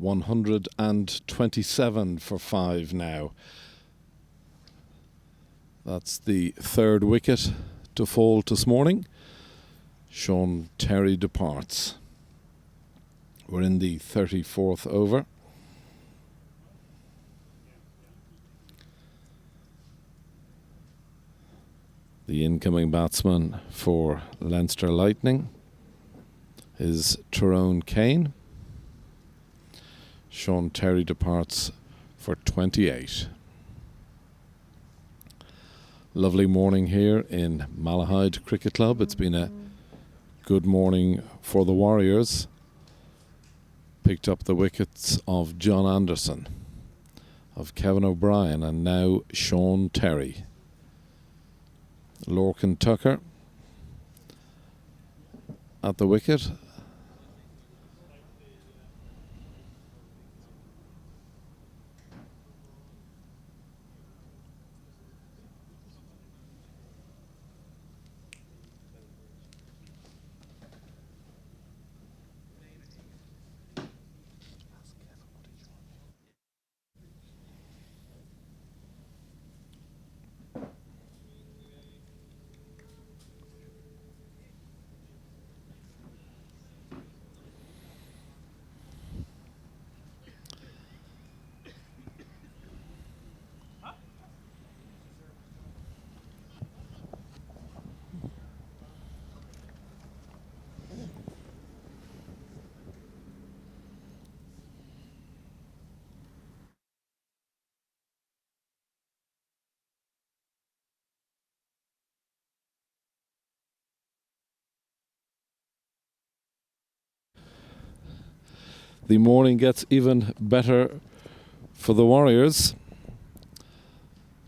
127 for 5 now. That's the third wicket to fall this morning. Sean Terry departs. We're in the 34th over. The incoming batsman for Leinster Lightning is Tyrone Kane. Sean Terry departs for 28. Lovely morning here in Malahide Cricket Club. It's been a good morning for the Warriors. Picked up the wickets of John Anderson, of Kevin O'Brien, and now Sean Terry. Lorcan Tucker at the wicket. The morning gets even better for the Warriors.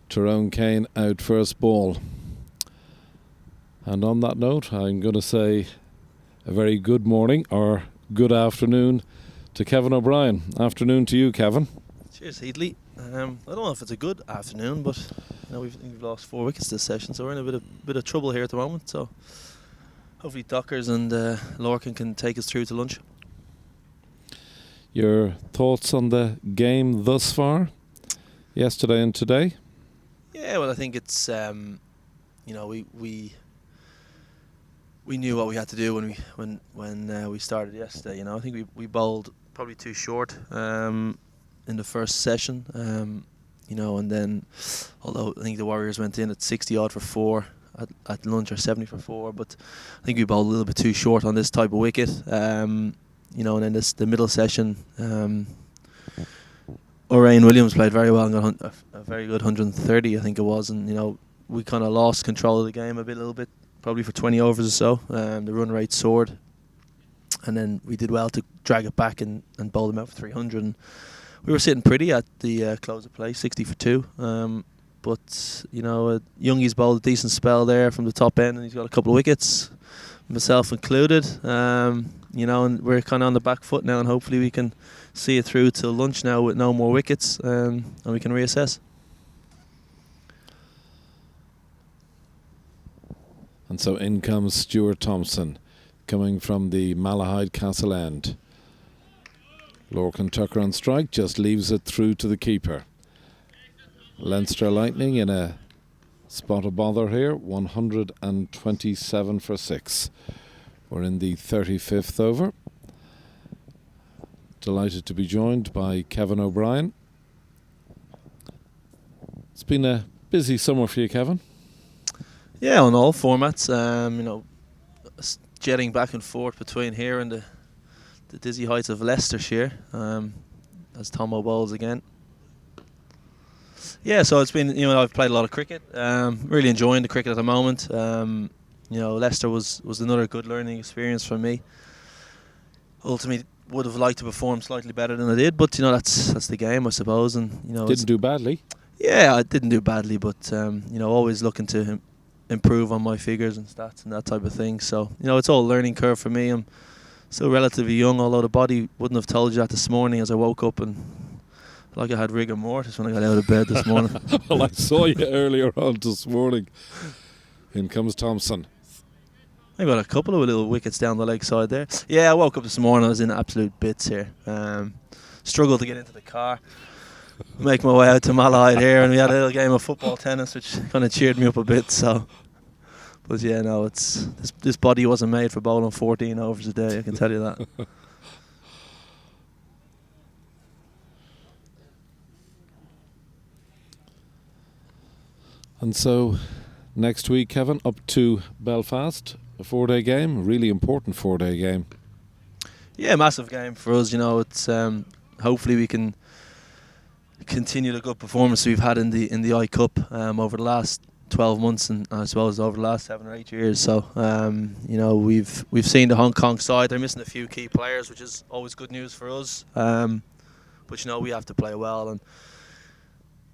Tyrone Kane out first ball. And on that note, I'm going to say a very good morning or good afternoon to Kevin O'Brien. Afternoon to you, Kevin. Cheers, Heatley. I don't know if it's a good afternoon, but we've lost 4 wickets this session, so we're in a bit of trouble here at the moment. So hopefully Dockers and Lorcan can take us through to lunch. Your thoughts on the game thus far, yesterday and today? Yeah, well, I think it's we knew what we had to do when we started yesterday. I think we bowled probably too short in the first session. And then although I think the Warriors went in at 60 odd for 4 at lunch, or 70 for 4, but I think we bowled a little bit too short on this type of wicket. And then the middle session, O'Ryan Williams played very well and got a very good 130, I think it was. And we kind of lost control of the game a little bit, probably for 20 overs or so. The run rate soared, and then we did well to drag it back and bowl them out for 300. And we were sitting pretty at the close of play, 60 for 2. But Youngie's bowled a decent spell there from the top end, and he's got a couple of wickets, myself included. And we're kind of on the back foot now, and hopefully we can see it through till lunch now with no more wickets, and we can reassess. And so in comes Stuart Thompson, coming from the Malahide Castle end. Lorcan Tucker on strike, just leaves it through to the keeper. Leinster Lightning in a spot of bother here, 127 for 6. We're in the 35th over. Delighted to be joined by Kevin O'Brien. It's been a busy summer for you, Kevin. Yeah, on all formats. Jetting back and forth between here and the dizzy heights of Leicestershire, as Tomo bowls again. Yeah, so it's been, I've played a lot of cricket. Really enjoying the cricket at the moment. Leicester was another good learning experience for me. Ultimately, would have liked to perform slightly better than I did, but that's the game, I suppose. And didn't do badly. Yeah, I didn't do badly, but always looking to improve on my figures and stats and that type of thing. So it's all a learning curve for me. I'm still relatively young, although the body wouldn't have told you that this morning as I woke up and like I had rigor mortis when I got out of bed this morning. Well, I saw you earlier on this morning. In comes Thompson. I got a couple of little wickets down the leg side there. Yeah, I woke up this morning, I was in absolute bits here. struggled to get into the car. Make my way out to Malahide here, and we had a little game of football tennis, which kind of cheered me up a bit. So, but yeah, no, it's this body wasn't made for bowling 14 overs a day. I can tell you that. And so, next week, Kevin, up to Belfast, a 4-day game, a really important 4-day game. Yeah, massive game for us. You know, it's hopefully we can continue the good performance we've had in the I Cup over the last 12 months, and I suppose over the last 7 or 8 years. So you know, we've seen the Hong Kong side. They're missing a few key players, which is always good news for us. But you know, we have to play well, and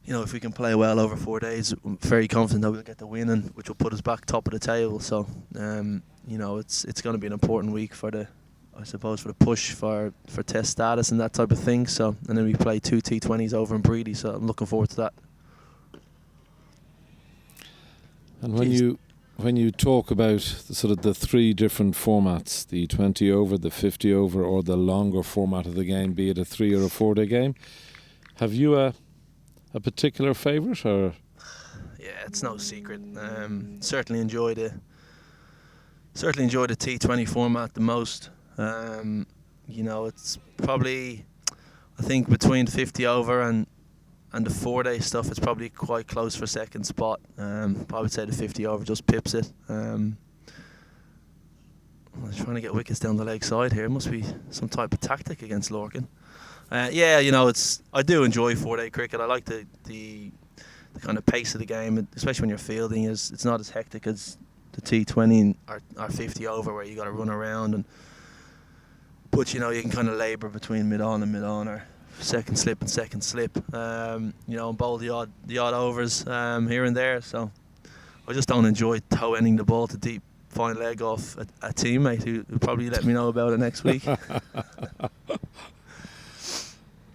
you know, if we can play well over 4 days, I'm very confident that we'll get the win, and which will put us back top of the table. So you know, it's going to be an important week for the push for test status and that type of thing. So, and then we play 2 T20s over in Breedy, so I'm looking forward to that. And when you talk about the 3 different formats, the 20 over, the 50 over, or the longer format of the game, be it a 3 or a 4-day game, have you a particular favourite? Or yeah, it's no secret. Certainly enjoy the T20 format the most. You know, it's probably, I think between 50 over and the 4-day stuff, it's probably quite close for second spot. I would say the 50 over just pips it. I'm trying to get wickets down the leg side here. It must be some type of tactic against Lorcan. Yeah, you know, I do enjoy 4-day cricket. I like the kind of pace of the game, especially when you're fielding. It's not as hectic as the T20 or 50 over, where you got to run around, but you know, you can kind of labour between mid-on and mid-on, or second slip and second slip. You know, and bowl the odd overs here and there. So I just don't enjoy toe-ending the ball to deep fine leg off a teammate who probably let me know about it next week.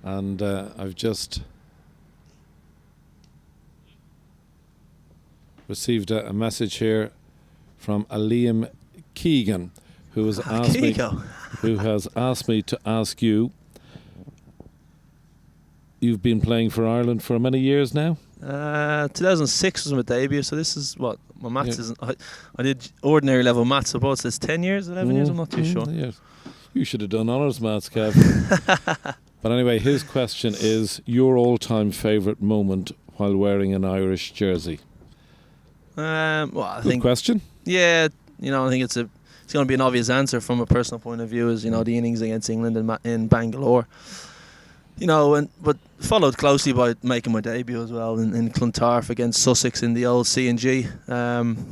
And I've just received a message here from Liam Keegan, who has asked me to ask you. You've been playing for Ireland for many years now? 2006 was my debut, so this is what my maths isn't. I did ordinary level maths, so about it's 10 years, 11 years. I'm not too sure. Yes. You should have done honours maths, Kev. But anyway, his question is your all-time favourite moment while wearing an Irish jersey. Well, I Good think question. Yeah, you know, I think it's going to be an obvious answer from a personal point of view. Is, you know, the innings against England in Bangalore. You know, but followed closely by making my debut as well in Clontarf against Sussex in the old C&G. You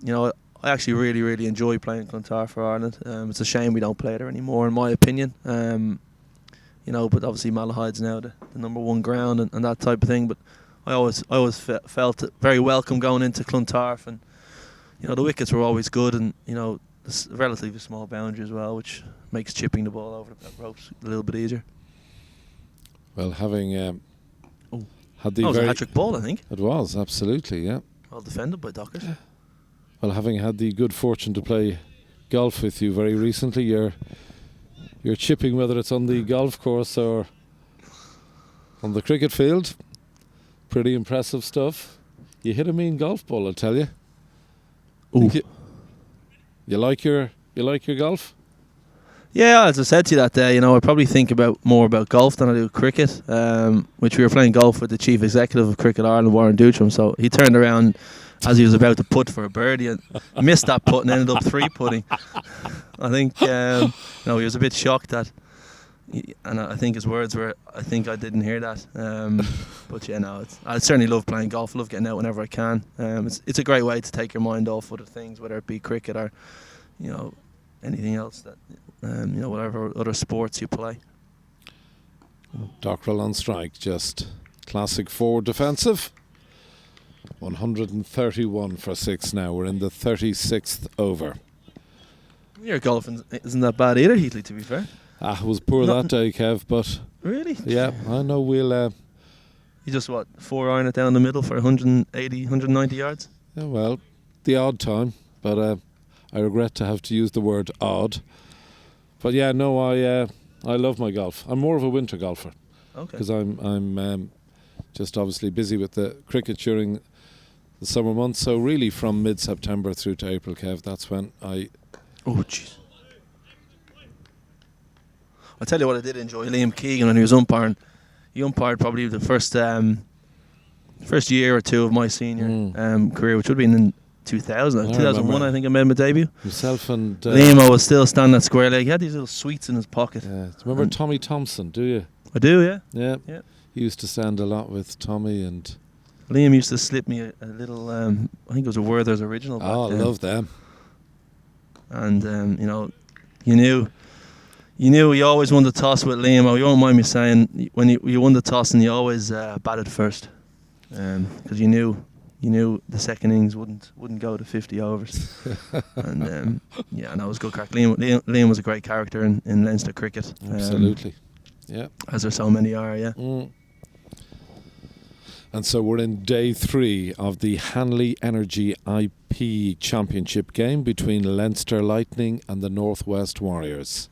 know, I actually really, really enjoy playing Clontarf for Ireland. It's a shame we don't play there anymore, in my opinion. You know, but obviously Malahide's now the number one ground and that type of thing. But I always felt very welcome going into Clontarf, and you know, the wickets were always good, and you know, it's a relatively small boundary as well, which makes chipping the ball over the ropes a little bit easier. Well, having had the that was a hat-trick ball, I think. It was, absolutely, yeah. Well defended by Dockers. Well, having had the good fortune to play golf with you very recently, you're chipping, whether it's on the golf course or on the cricket field. Pretty impressive stuff. You hit a mean golf ball, I'll tell you. Ooh. You like your golf? Yeah, as I said to you that day, you know, I probably think more about golf than I do cricket. Which we were playing golf with the chief executive of Cricket Ireland, Warren Dootram. So he turned around as he was about to putt for a birdie and missed that putt and ended up 3-putting. I think you know, he was a bit shocked that, and I think his words were, "I think I didn't hear that." But yeah, no, I certainly love playing golf. I love getting out whenever I can. It's a great way to take your mind off other things, whether it be cricket or, you know, anything else that, you know, whatever other sports you play. Dockrell on strike, just classic forward defensive. 131 for 6 now. We're in the 36th over. Your golfing isn't that bad either, Heatley, to be fair. It was poor that day, Kev, but really? Yeah, I know we'll... you just, 4-iron it down the middle for 180, 190 yards? Yeah, well, the odd time, but I regret to have to use the word odd. But yeah, no, I love my golf. I'm more of a winter golfer Okay. because I'm just obviously busy with the cricket during the summer months. So really from mid-September through to April, Kev, that's when I... Oh, jeez. I'll tell you what I did enjoy. Liam Keegan, when he was umpiring, he umpired probably the first year or two of my senior career, which would have been in 2000. 2001, I think I made my debut. Yourself and... Liam was still standing at square leg. He had these little sweets in his pocket. Remember Tommy Thompson, do you? I do, yeah. Yeah. He used to stand a lot with Tommy, and... Liam used to slip me a little, I think it was a Werther's original back I then. love them. And, you knew you always won the toss with Liam. Oh, you won't mind me saying, when you won the toss and you always batted first. Because you knew the second innings wouldn't go to 50 overs. And and that was good crack. Liam was a great character in Leinster cricket. Absolutely. Yeah. As there so many are, yeah. And so we're in day 3 of the Hanley Energy IP Championship game between Leinster Lightning and the Northwest Warriors.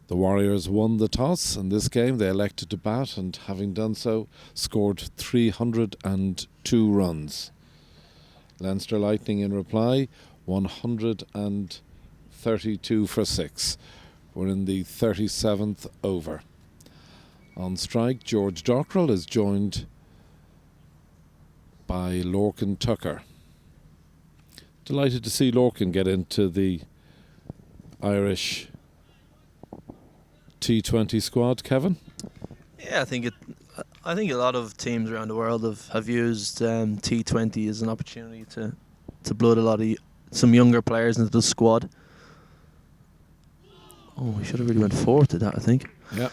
The Warriors won the toss in this game. They elected to bat, and having done so, scored 302 runs. Leinster Lightning in reply, 132 for 6. We're in the 37th over. On strike, George Dockrell is joined by Lorcan Tucker. Delighted to see Lorcan get into the Irish T20 squad, Kevin. Yeah, I think a lot of teams around the world have used T20 as an opportunity to blood a lot of some younger players into the squad. Oh, we should have really went forward to that, I think. Yeah.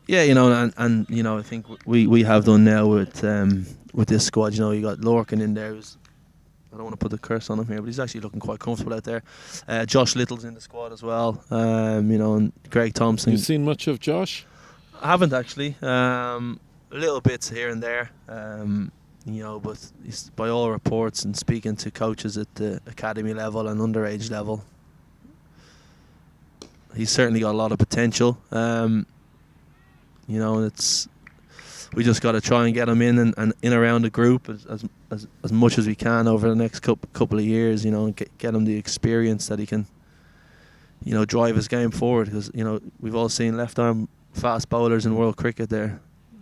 Yeah, and I think we have done now with this squad. You got Lorcan in there. I don't want to put the curse on him here, but he's actually looking quite comfortable out there. Josh Little's in the squad as well. And Greg Thompson. You've seen much of Josh? I haven't actually. Little bits here and there. But he's, by all reports and speaking to coaches at the academy level and underage level, he's certainly got a lot of potential. We just got to try and get him in and in around the group as much as we can over the next couple of years. And get him the experience that he can, drive his game forward. Because we've all seen left arm fast bowlers in world cricket. They're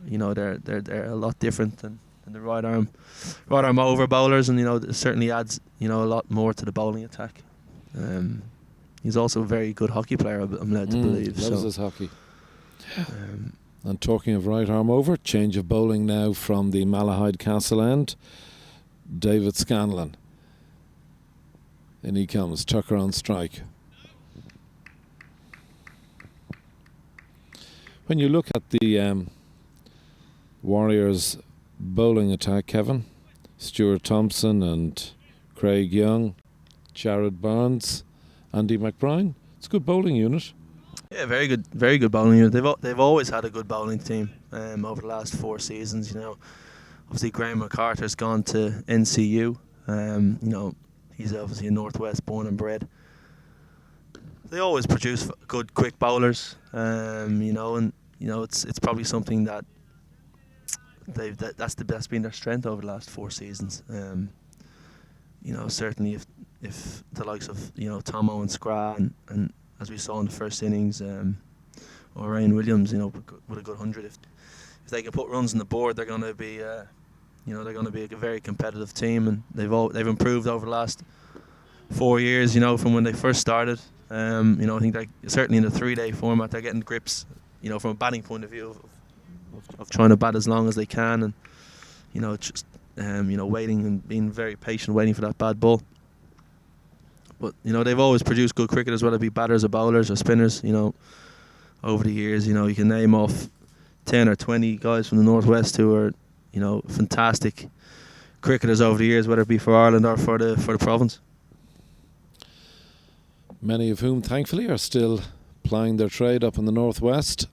a lot different than the right arm over bowlers, and it certainly adds a lot more to the bowling attack. He's also a very good hockey player, I'm led to believe. Loves his hockey. And talking of right arm over, change of bowling now from the Malahide Castle end. David Scanlon. In he comes, Tucker on strike. When you look at the Warriors bowling attack, Kevin, Stuart Thompson and Craig Young, Jared Barnes, Andy McBride, it's a good bowling unit. Yeah, very good bowling unit. They've always had a good bowling team over the last 4 seasons. Obviously Graham MacArthur's gone to NCU. He's obviously a Northwest born and bred. They always produce good quick bowlers. It's probably something that that's been their strength over the last 4 seasons. Certainly if the likes of Tomo and Scrah and as we saw in the first innings, or Ryan Williams, with a good 100. If they can put runs on the board, they're going to be, a very competitive team, and they've improved over the last 4 years. From when they first started. I think they're certainly in the 3-day format. They're getting grips, from a batting point of view of trying to bat as long as they can, and waiting and being very patient, waiting for that bad ball. But they've always produced good cricketers, whether it be batters or bowlers or spinners. Over the years, you can name off 10 or 20 guys from the Northwest who are, fantastic cricketers over the years, whether it be for Ireland or for the province. Many of whom, thankfully, are still plying their trade up in the Northwest.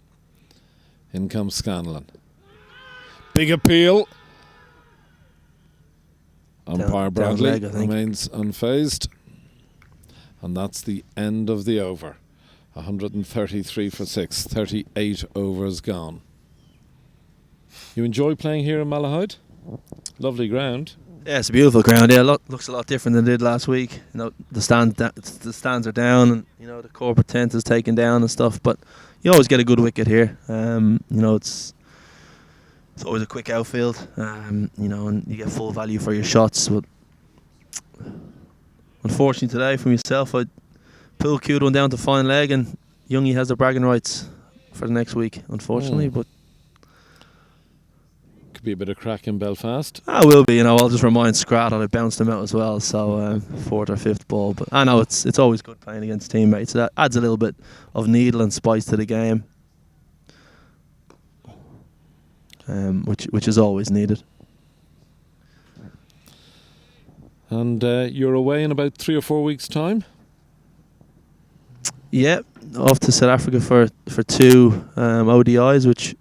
In comes Scanlon. Big appeal. Umpire Bradley remains unfazed. And that's the end of the over. 133 for 6, 38 overs gone. You enjoy playing here in Malahide? Lovely ground. Yeah, it's a beautiful ground. Yeah, looks a lot different than it did last week. The stands are down, and the corporate tent is taken down and stuff. But you always get a good wicket here. It's always a quick outfield. And you get full value for your shots. But unfortunately today for myself, I pulled queued one down to fine leg, and Youngie has the bragging rights for the next week. Unfortunately, but. Could be a bit of crack in Belfast. I will be, I'll just remind Scrat that I bounced him out as well, so fourth or fifth ball. But I know it's always good playing against teammates. So that adds a little bit of needle and spice to the game, which is always needed. And you're away in about 3 or 4 weeks' time? Yeah, off to South Africa for 2 ODIs,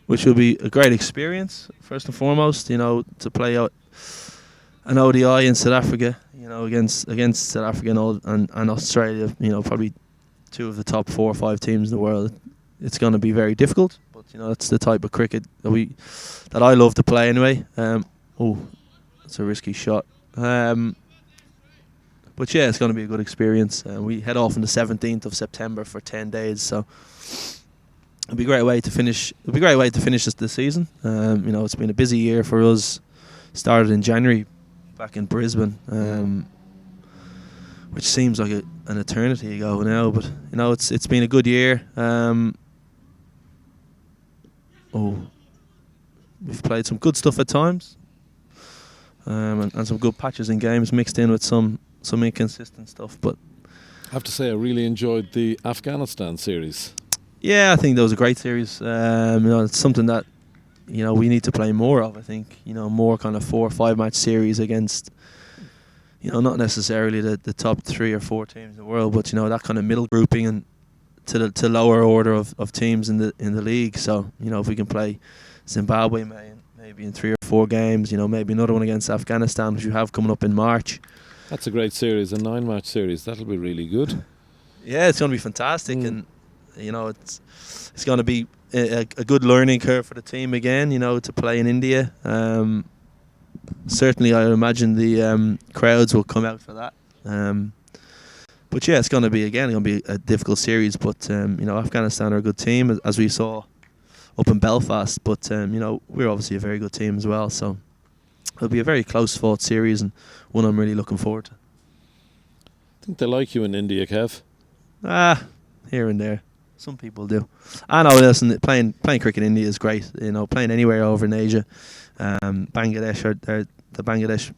which will be a great experience, first and foremost, to play out an ODI in South Africa, against South Africa and Australia, probably 2 of the top 4 or 5 teams in the world. It's going to be very difficult, but, it's the type of cricket that I love to play anyway. That's a risky shot. But yeah, it's going to be a good experience. We head off on the 17th of September for 10 days, so it'll be a great way to finish. The season. It's been a busy year for us. Started in January, back in Brisbane, which seems like an eternity ago now. But it's been a good year. We've played some good stuff at times, and some good patches in games mixed in with some inconsistent stuff. But I have to say, I really enjoyed the Afghanistan series. Yeah, I think that was a great series. It's something that we need to play more of. I think more kind of 4 or 5 match series against not necessarily the top 3 or 4 teams in the world, but that kind of middle grouping and to lower order of teams in the league. So if we can play Zimbabwe maybe in 3 or 4 games, maybe another one against Afghanistan, which you have coming up in March. That's a great series, a 9-match series. That'll be really good. Yeah, it's going to be fantastic, and it's going to be a good learning curve for the team again, to play in India. Certainly, I imagine the crowds will come out for that. But yeah, it's going to be a difficult series. But Afghanistan are a good team, as we saw up in Belfast. But we're obviously a very good team as well. So it'll be a very close fought series, and one I'm really looking forward to. I think they like you in India, Kev. Here and there. Some people do. I know. Listen, playing cricket in India is great. Playing anywhere over in Asia. The Bangladesh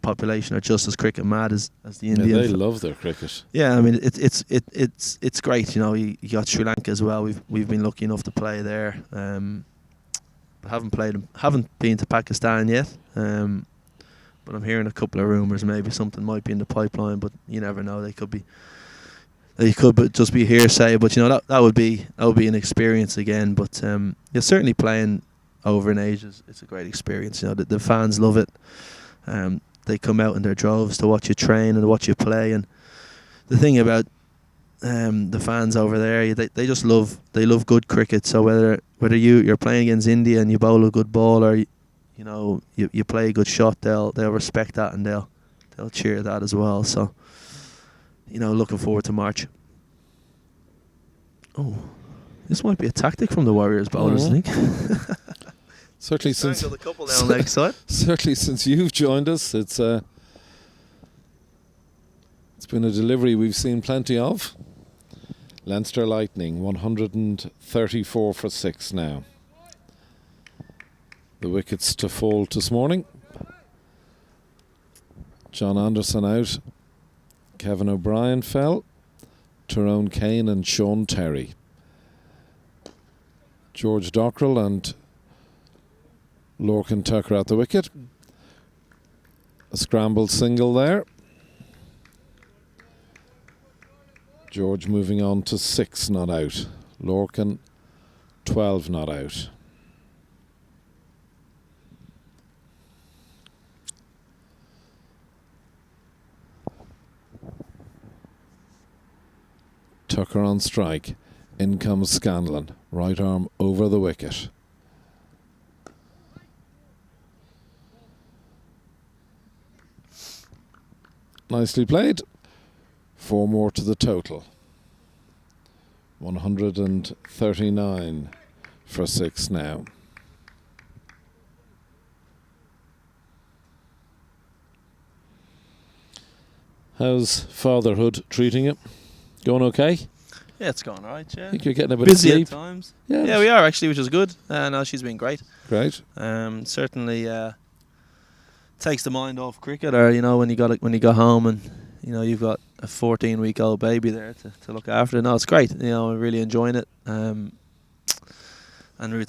population are just as cricket mad as the Indian. Yeah, they love their cricket. Yeah, I mean it's great. You got Sri Lanka as well. We've been lucky enough to play there. But haven't been to Pakistan yet. But I'm hearing a couple of rumours. Maybe something might be in the pipeline, but you never know. They could just be hearsay, but that would be an experience again. But certainly playing over in Asia, it's a great experience. The fans love it. They come out in their droves to watch you train and watch you play. And the thing about the fans over there, they just love good cricket. So whether you're playing against India and you bowl a good ball, or you play a good shot, they'll respect that, and they'll cheer that as well. So. Looking forward to March. This might be a tactic from the Warriors bowlers, I think. Certainly since a couple down leg side. Certainly since you've joined us, it's been a delivery we've seen plenty of. Leinster Lightning 134 for 6 now. The wickets to fall this morning. John Anderson out. Kevin O'Brien fell, Tyrone Kane and Sean Terry. George Dockrell and Lorcan Tucker at the wicket. A scrambled single there. George moving on to 6 not out. Lorcan 12 not out. Tucker on strike. In comes Scanlon. Right arm over the wicket. Nicely played. 4 more to the total. 139 for 6 now. How's fatherhood treating you? Going okay? Yeah, it's going alright. Yeah, I think you're getting a bit busy of sleep. at times. Yeah. Yeah, we are actually, which is good. No, she's been great. Great. Certainly takes the mind off cricket, or when you go home and you've got a 14-week-old baby there to look after. No, it's great. I'm really enjoying it. And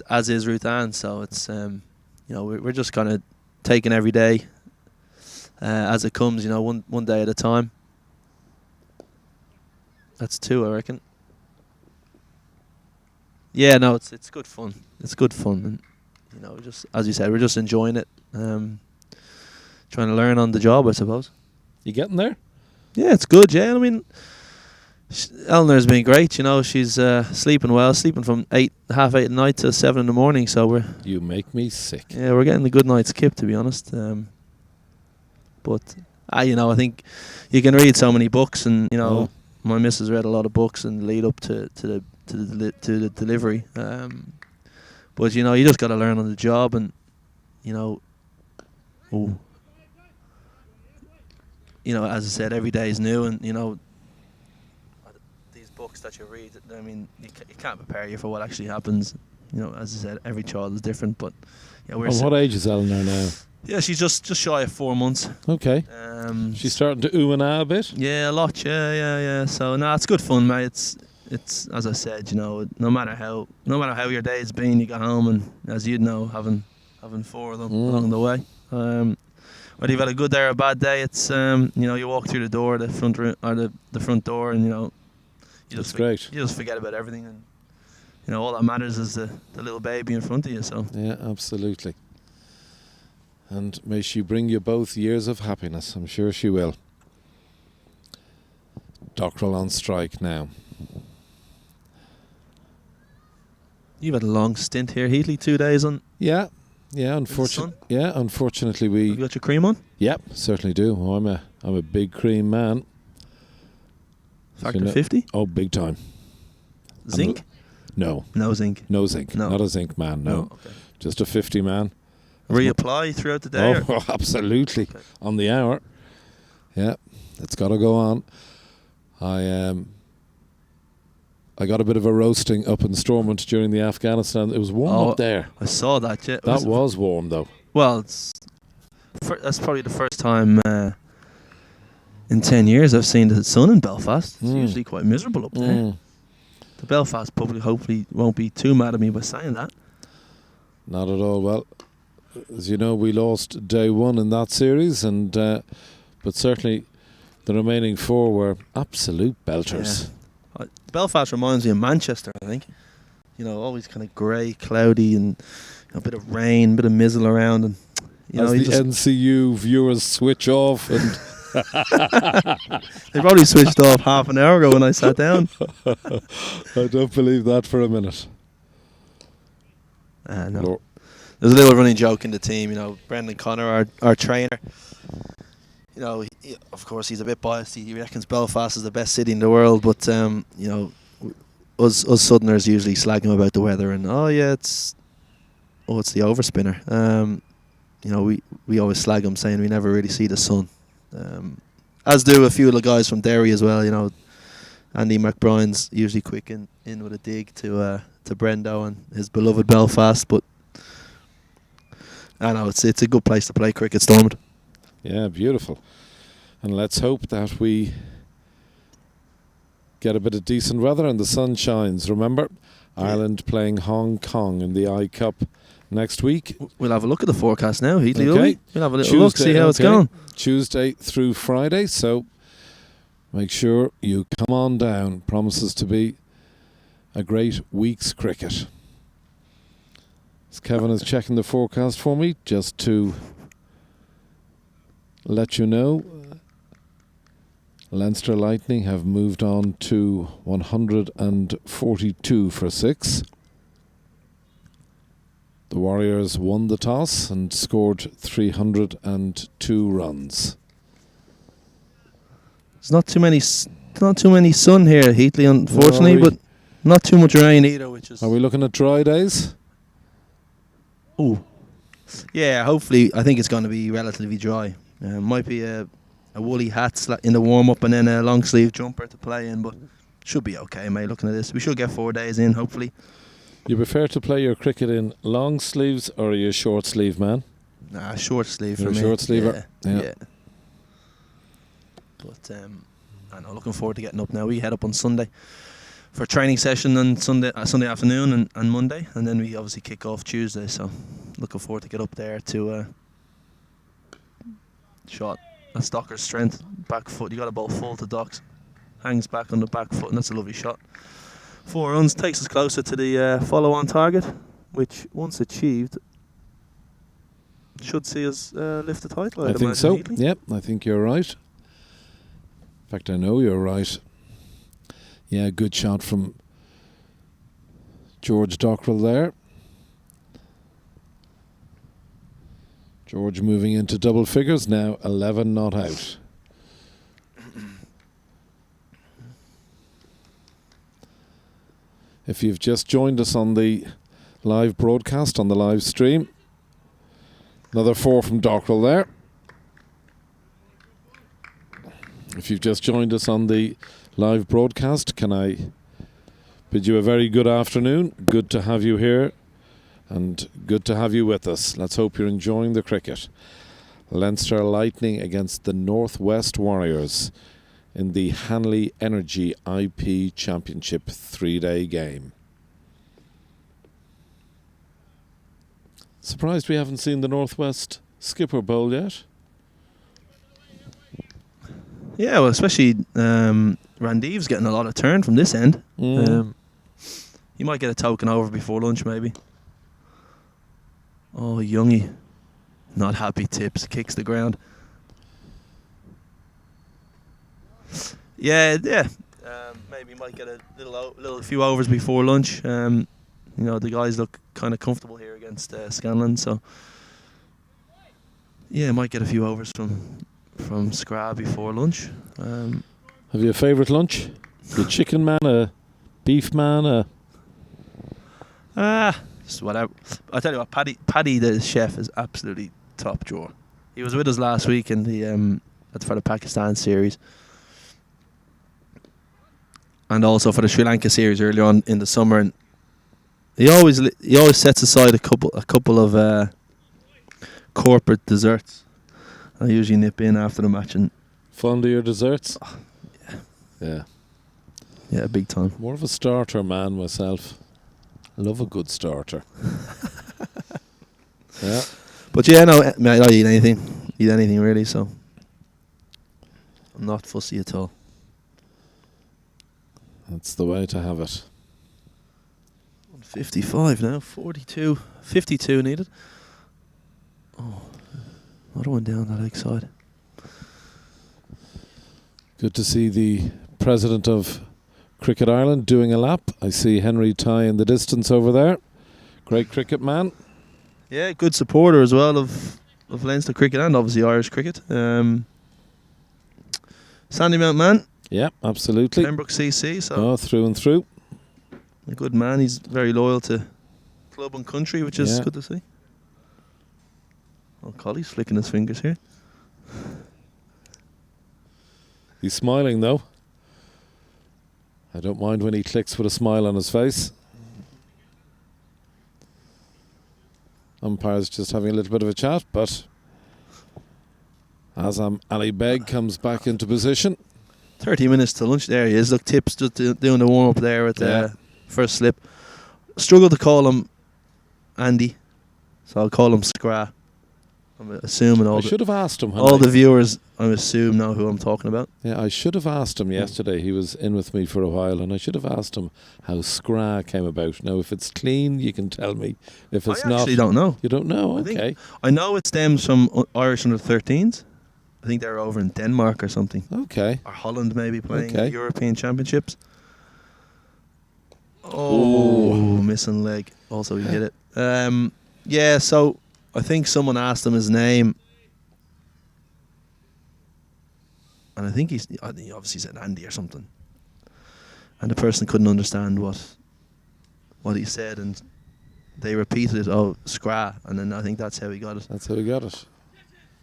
as is Ruth Ann. So it's we're just kind of taking every day as it comes. One day at a time. That's 2, I reckon. Yeah, no, it's good fun. It's good fun, and just as you said, we're just enjoying it. Trying to learn on the job, I suppose. You getting there? Yeah, it's good. Yeah, I mean, Eleanor's been great. She's sleeping well, sleeping from 8:30 at night to 7 in the morning. So You make me sick. yeah, we're getting a good night's kip, to be honest. But I think you can read so many books, and my missus read a lot of books in the lead up to the delivery. But you just got to learn on the job, and as I said, every day is new, and these books that you read, I mean, you can't prepare you for what actually happens. As I said, every child is different, but yeah, What age is Eleanor now? Yeah, she's just shy of 4 months. Okay. She's starting to ooh and ah a bit. Yeah, a lot. Yeah. So it's good fun, mate. It's as I said, no matter how your day's been, you go home and, as you'd know, having 4 of them along the way. Whether you've had a good day or a bad day, it's you walk through the door, the front room, or the front door, and That's great. You just forget about everything, and all that matters is the little baby in front of you. So Yeah, absolutely. And may she bring you both years of happiness. I'm sure she will. Dockrell on strike now. you've had a long stint here, Heatley. 2 days on. Yeah. sun? Unfortunately Have we. you got your cream on? Yep, certainly do. Oh, I'm a big cream man. Factor 50. Oh, big time. Zinc? No. No zinc. No zinc. No. Not a zinc man. No. Okay. Just a 50 man. Reapply throughout the day? Oh, absolutely. Okay. On the hour. Yeah, it's got to go on. I got a bit of a roasting up in Stormont during the Afghanistan. It was warm up there. I saw that. Yeah. That was warm though. Well, that's probably the first time in 10 years I've seen the sun in Belfast. It's usually quite miserable up there. The Belfast public hopefully won't be too mad at me by saying that. Not at all. Well, as you know, we lost day 1 in that series, and but certainly the remaining 4 were absolute belters. Yeah. Belfast reminds me of Manchester, I think. Always kind of grey, cloudy, and a bit of rain, a bit of mizzle around, and As the NCU viewers switch off, and they probably switched off half an hour ago when I sat down. I don't believe that for a minute. No. There's a little running joke in the team, Brendan Connor, our trainer. Of course he's a bit biased. He reckons Belfast is the best city in the world, but us Southerners usually slag him about the weather, and it's the overspinner. We always slag him, saying we never really see the sun. As do a few of the guys from Derry as well. Andy McBride's usually quick in with a dig to Brendo and his beloved Belfast, but I know it's a good place to play cricket, Stormont. Yeah, beautiful. And let's hope that we get a bit of decent weather and the sun shines. Remember, Ireland playing Hong Kong in the I Cup next week. We'll have a look at the forecast now, Heatley. Okay. We'll have a little look, see how it's going. Tuesday through Friday, so make sure you come on down. Promises to be a great week's cricket. As Kevin is checking the forecast for me, just to let you know, Leinster Lightning have moved on to 142 for 6. The Warriors won the toss and scored 302 runs. There's not too many sun here, Heatley, unfortunately, but not too much rain either, which is... Are we looking at dry days? Ooh. Yeah, hopefully. I think it's going to be relatively dry. Might be a woolly hat in the warm-up and then a long-sleeve jumper to play in, but should be okay, mate, looking at this. We should get 4 days in, hopefully. You prefer to play your cricket in long sleeves or are you a short sleeve man? Nah, short sleeve You're for me. a short sleever? Yeah. But I know, looking forward to getting up now. We head up on Sunday for a training session on Sunday afternoon and Monday, and then we obviously kick off Tuesday, so looking forward to get up there to shot a stocker's strength, back foot. You got a ball full to Docks, hangs back on the back foot, and that's a lovely shot. 4 runs takes us closer to the follow-on target, which once achieved should see us lift the title. I think so. Yep, I think you're right. In fact, I know you're right. Yeah, good shot from George Dockrell there. George moving into double figures now, 11 not out. If you've just joined us on the live broadcast, on the live stream, another 4 from Dockrell there. If you've just joined us on the live broadcast, can I bid you a very good afternoon? Good to have you here and good to have you with us. Let's hope you're enjoying the cricket. Leinster Lightning against the Northwest Warriors in the Hanley Energy IP Championship 3-day game. Surprised we haven't seen the Northwest skipper bowl yet. Yeah, well, especially Randive's getting a lot of turn from this end. You might get a token over before lunch, maybe. Oh, Youngie. Not happy. Tips. Kicks the ground. Yeah. Maybe might get a little few overs before lunch. The guys look kind of comfortable here against Scanlon, so yeah, might get a few overs from Scrab before lunch. Have you a favourite lunch? A chicken man, a beef man, Just whatever. I tell you what, Paddy the chef is absolutely top drawer. He was with us last week in the for the Pakistan series, and also for the Sri Lanka series earlier on in the summer. And he always sets aside a couple of corporate desserts. I usually nip in after the match and fond of your desserts. Yeah, big time. More of a starter man myself. I love a good starter. Yeah. But yeah, no, I'll eat anything really, so I'm not fussy at all. That's the way to have it. 55 now, 42, 52 needed. Oh, another one down that leg side. Good to see the president of Cricket Ireland doing a lap. I see Henry Tye in the distance over there. Great cricket man. Yeah, good supporter as well of Leinster cricket and obviously Irish cricket. Sandymount man. Yeah, absolutely. Pembroke CC. So through and through. A good man. He's very loyal to club and country, which is good to see. Oh, Colley's flicking his fingers here. He's smiling though. I don't mind when he clicks with a smile on his face. Umpire's just having a little bit of a chat, but Azam Ali Beg comes back into position. 30 minutes to lunch. There he is. Look, Tips just doing the warm up there at the first slip. Struggle to call him Andy, so I'll call him Scra. I'm assuming I should have asked him. All the viewers, I assume, know who I'm talking about. Yeah, I should have asked him yesterday. He was in with me for a while, and I should have asked him how Scra came about. Now, if it's clean, you can tell me. If it's not, I actually don't know. You don't know? Okay. I know it stems from Irish under 13s. I think they're over in Denmark or something. Okay. Or Holland maybe playing Okay. European Championships. Oh, missing leg. Also, he hit it. Yeah, so I think someone asked him his name. And I think he obviously said Andy or something. And the person couldn't understand what he said, and they repeated it, Scra, and then I think that's how he got it. That's how he got it.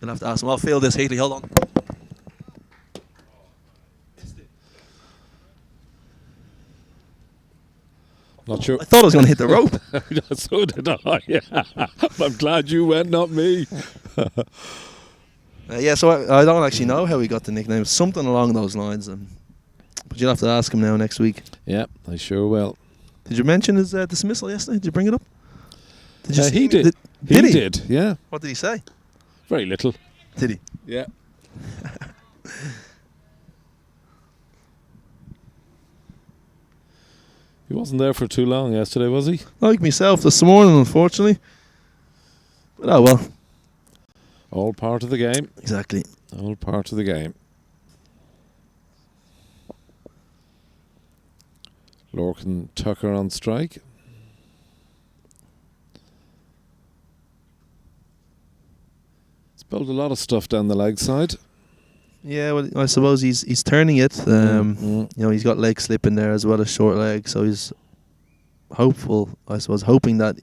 You'll have to ask him. I'll feel this, Heatley, hold on. Not sure. I thought I was going to hit the rope. So did I. Yeah. I'm glad you went, not me. Yeah, so I don't actually know how he got the nickname. Something along those lines. But you'll have to ask him now next week. Yeah, I sure will. Did you mention his dismissal yesterday? Did you bring it up? Did you see he him? did. Did he? Did, yeah. What did he say? Very little. Did he? Yeah. He wasn't there for too long yesterday, was he? Like myself this morning, unfortunately. But oh well. All part of the game. Exactly. All part of the game. Lorcan Tucker on strike. He's built a lot of stuff down the leg side. Yeah, well, I suppose he's turning it. You know, he's got leg slip in there as well as short leg, so he's hopeful. I suppose hoping that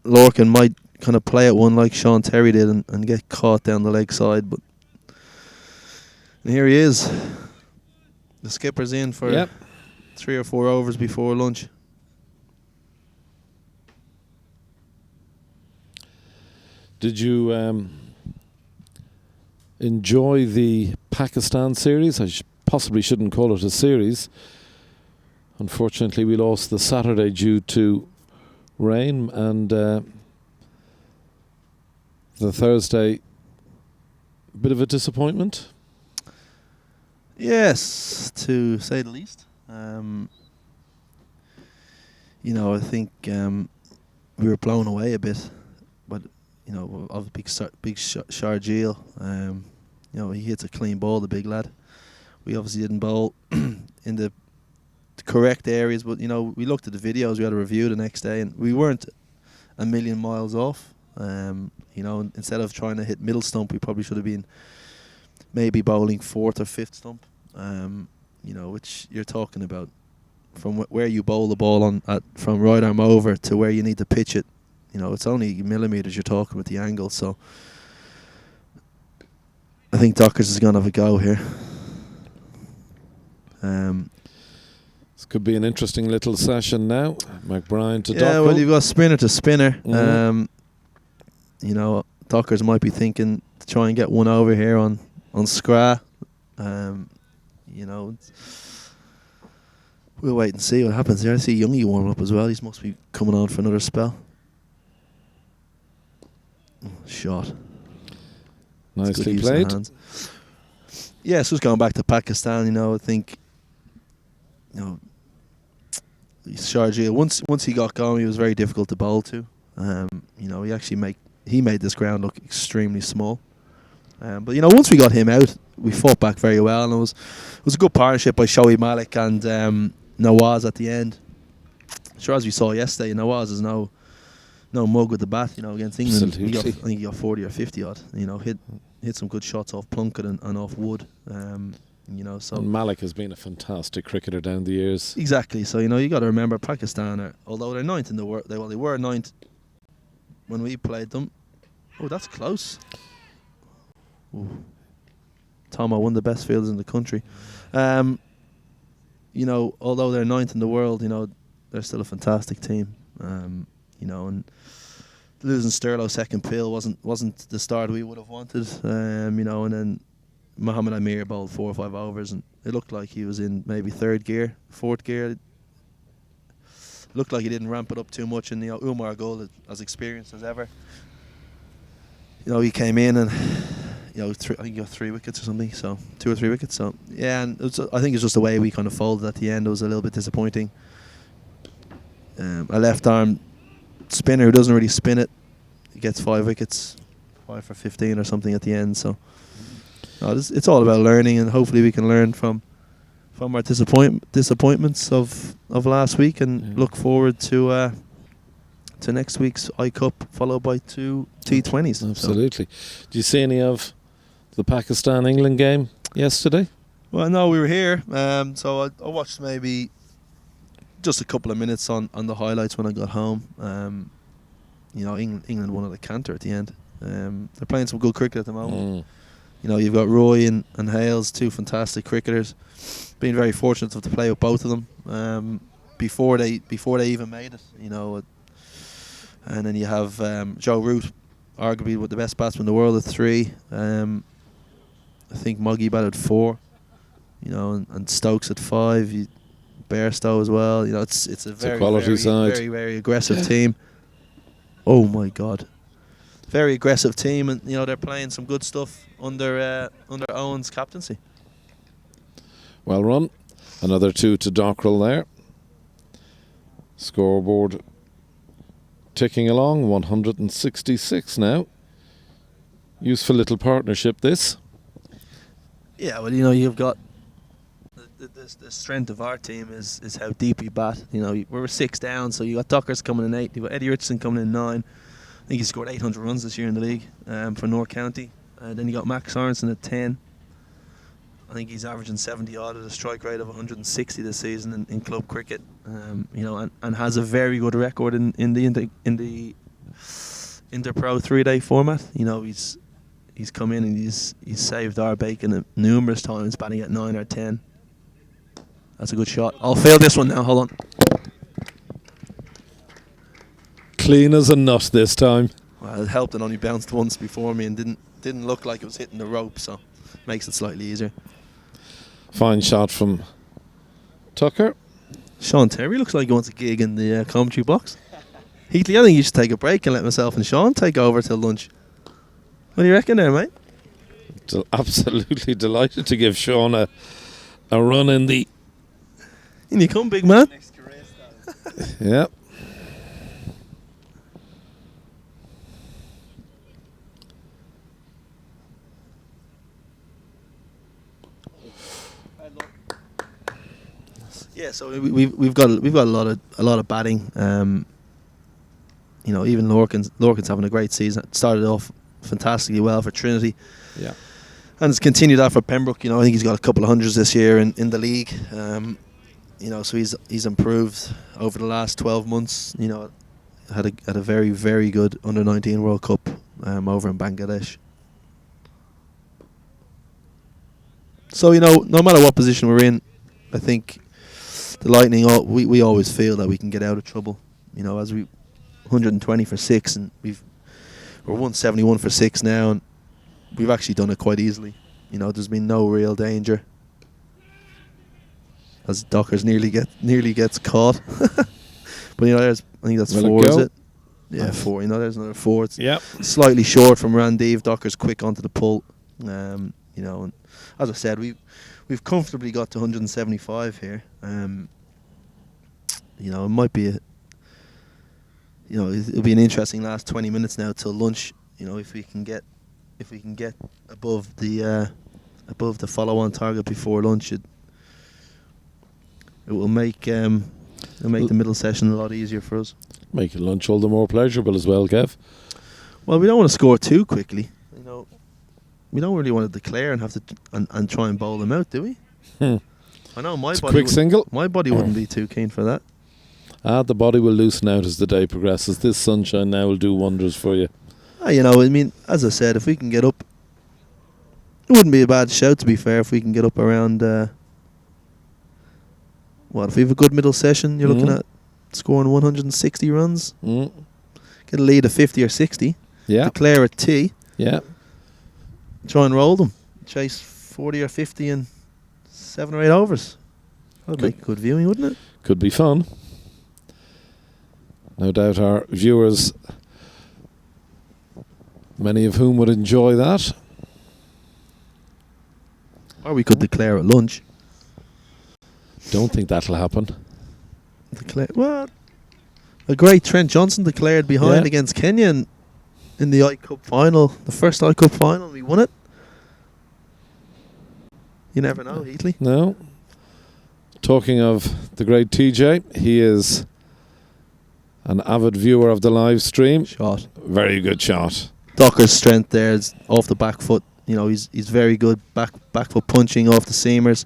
Lorcan might kind of play at one like Sean Terry did and get caught down the leg side. But and here he is. The skipper's in for 3 or 4 overs before lunch. Did you enjoy the Pakistan series? I possibly shouldn't call it a series. Unfortunately, we lost the Saturday due to rain, and the Thursday, a bit of a disappointment. Yes, to say the least. You know, I think we were blown away a bit, but you know, of big Sharjeel. You know, he hits a clean ball, the big lad. We obviously didn't bowl in the correct areas, but you know, we looked at the videos. We had a review the next day, and we weren't a million miles off. You know, instead of trying to hit middle stump, we probably should have been maybe bowling 4th or 5th stump. You know, which you're talking about from where you bowl the ball on from right arm over to where you need to pitch it. You know, it's only millimetres you're talking with the angle. So I think Dockers is going to have a go here. This could be an interesting little session now. McBride to Dockers. Yeah, well, you've got spinner to spinner. You know, Dockers might be thinking to try and get one over here on Scra. You know, we'll wait and see what happens there. I see Youngie warming up as well. He must be coming on for another spell. Shot. Nicely played. Yeah, so just going back to Pakistan, you know, I think, you know, Sharjeel, once he got going, he was very difficult to bowl to. You know, he made this ground look extremely small. But you know, once we got him out, we fought back very well, and it was a good partnership by Shoaib Malik and Nawaz at the end. Sure, as we saw yesterday, Nawaz is no mug with the bat. You know, against England, I think he got 40 or 50 odd. You know, hit some good shots off Plunkett and off Wood. You know, so and Malik has been a fantastic cricketer down the years. Exactly. So you know, you got to remember Pakistan although they're 9th in the world, they were 9th when we played them. Oh, that's close. Ooh. Tomo, one of the best fielders in the country. You know, although they're 9th in the world, you know, they're still a fantastic team. You know, and losing Sterlo second pill wasn't the start we would have wanted. You know, and then Mohammed Amir bowled 4 or 5 overs, and it looked like he was in maybe 3rd gear, 4th gear. It looked like he didn't ramp it up too much, and you know, Umar Gul, as experienced as ever, you know, he came in and, you know, I think he got 3 wickets or something, so 2 or 3 wickets. So yeah, and I think it's just the way we kind of folded at the end. It was a little bit disappointing. A left arm spinner who doesn't really spin it, he gets 5 wickets. 5 for 15 or something at the end. So it's all about learning, and hopefully we can learn from our disappointments of last week, and look forward to next week's I Cup, followed by 2 T20s. Absolutely. Do you see any of the Pakistan-England game yesterday? Well, no, we were here, so I watched maybe just a couple of minutes on the highlights when I got home. England won at a canter at the end. They're playing some good cricket at the moment. You've got Roy and Hales, 2 fantastic cricketers. Been very fortunate to play with both of them before they even made it. And then you have Joe Root, arguably with the best batsman in the world, at 3. I think Moggy batted 4. And Stokes at 5. Bairstow as well. It's a very quality side. Very, very aggressive team. Oh my God, very aggressive team, and they're playing some good stuff under Owen's captaincy. Well run. Another 2 to Dockrell there. Scoreboard ticking along, 166 now. Useful little partnership, this. Yeah, well, you've got the strength of our team is how deep we bat. We're 6 down, so you got Dockers coming in 8. You got Eddie Richardson coming in 9. I think he scored 800 runs this year in the league for North County. Then you got Max Sorensen at 10. I think he's averaging 70 odd at a strike rate of 160 this season in club cricket. And has a very good record in the Inter-Pro 3-day format. He's come in and he's saved our bacon numerous times, batting at 9 or 10. That's a good shot. I'll fail this one now. Hold on. Clean as a nut this time. Well, it helped. It only bounced once before me and didn't look like it was hitting the rope, so makes it slightly easier. Fine shot from Tucker. Sean Terry looks like he wants a gig in the commentary box. Heatley, I think you should take a break and let myself and Sean take over till lunch. What do you reckon there, mate? Absolutely delighted to give Sean a run in the... In you come, big man. Yeah. Yeah, so we've got a lot of batting. Even Lorcan's having a great season. It started off fantastically well for Trinity. Yeah. And it's continued that for Pembroke. I think he's got a couple of hundreds this year in the league. So he's improved over the last 12 months. Had a very, very good under-19 World Cup over in Bangladesh. So no matter what position we're in, I think the Lightning, we always feel that we can get out of trouble. As we 120 for 6, and we're 171 for 6 now, and we've actually done it quite easily. There's been no real danger. As Dockers nearly gets caught. But I think that's 4, is it? Yeah, 4. There's another 4. It's slightly short from Randeev. Dockers quick onto the pull. And as I said, we've comfortably got to 175 here. It might be it'll be an interesting last 20 minutes now till lunch. If we can get above the follow-on target before lunch, it will make the middle session a lot easier for us. Make lunch all the more pleasurable as well, Kev. Well, we don't want to score too quickly. We don't really want to declare and have to and try and bowl them out, do we? I know my body. Quick single. My body wouldn't be too keen for that. The body will loosen out as the day progresses. This sunshine now will do wonders for you. As I said, if we can get up, it wouldn't be a bad shout, to be fair, if we can get up around, if we have a good middle session, you're looking at scoring 160 runs. Get a lead of 50 or 60. Yeah. Declare a T. Yeah. Try and roll them. Chase 40 or 50 in 7 or 8 overs. That would make good viewing, wouldn't it? Could be fun. No doubt our viewers, many of whom would enjoy that. Or we could declare at lunch. Don't think that'll happen. A great Trent Johnson declared behind against Kenya, and in the I Cup final, the first I Cup final, we won it. You never know, Heatley. No. Talking of the great TJ, he is an avid viewer of the live stream. Shot. Very good shot. Docker's strength there is off the back foot. You know, he's very good back foot punching off the seamers.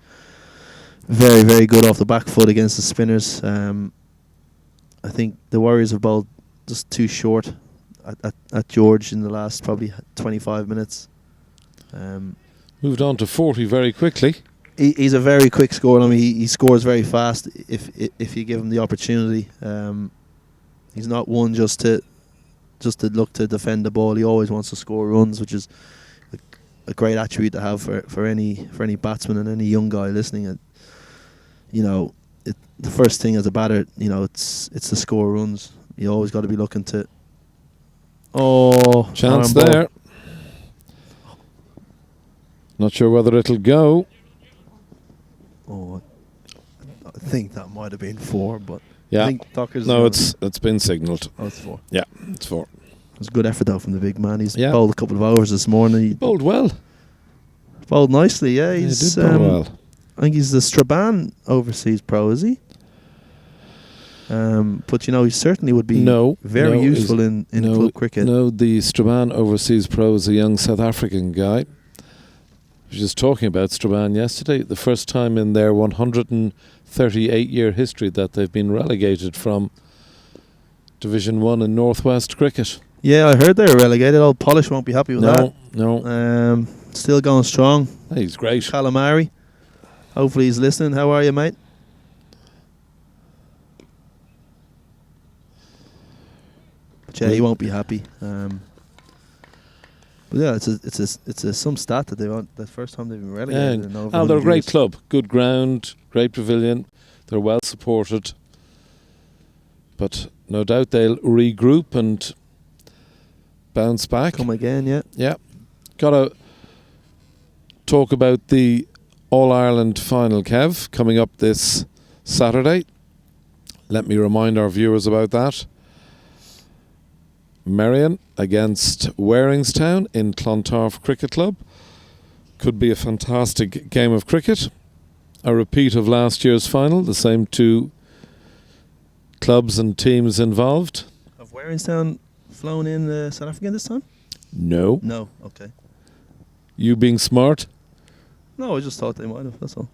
Very, very good off the back foot against the spinners. I think the Warriors have bowled just too short at George in the last probably 25 minutes. Moved on to 40 very quickly. He's a very quick scorer. I mean, he scores very fast if you give him the opportunity. He's not one just to look to defend the ball. He always wants to score runs, which is a great attribute to have for any batsman and any young guy listening. You know, the first thing as a batter, you know, it's to score runs. You always got to be looking to. Oh, chance there. Not sure whether it'll go. Oh, I think that might have been 4, but yeah. I think Docker's. No, it's been signalled. Oh, it's 4. Yeah, it's 4. It was a good effort though from the big man. He's bowled a couple of overs this morning. He bowled well. Bowled nicely, yeah. He's he did bowl well. I think he's the Strabane overseas pro, is he? But you know, he certainly would be very useful in club cricket. No, the Strabane overseas pro is a young South African guy. I was just talking about Strabane yesterday. The first time in their 138-year history that they've been relegated from Division 1 in Northwest cricket. Yeah, I heard they were relegated. Old Polish won't be happy with that. No. Still going strong. He's great. Calamari. Hopefully he's listening. How are you, mate? But yeah, he won't be happy. But yeah, it's some stat that they want. The first time they've been relegated. In over they're a great years. club. Good ground, great pavilion. They're well supported. But no doubt they'll regroup and bounce back. Come again, yeah. Yeah. Got to talk about the All-Ireland final, Kev, coming up this Saturday. Let me remind our viewers about that. Merrion against Waringstown in Clontarf Cricket Club. Could be a fantastic game of cricket. A repeat of last year's final, the same two clubs and teams involved. Have Waringstown flown in South Africa this time? No. No, okay. You being smart? No, I just thought they might have, that's all.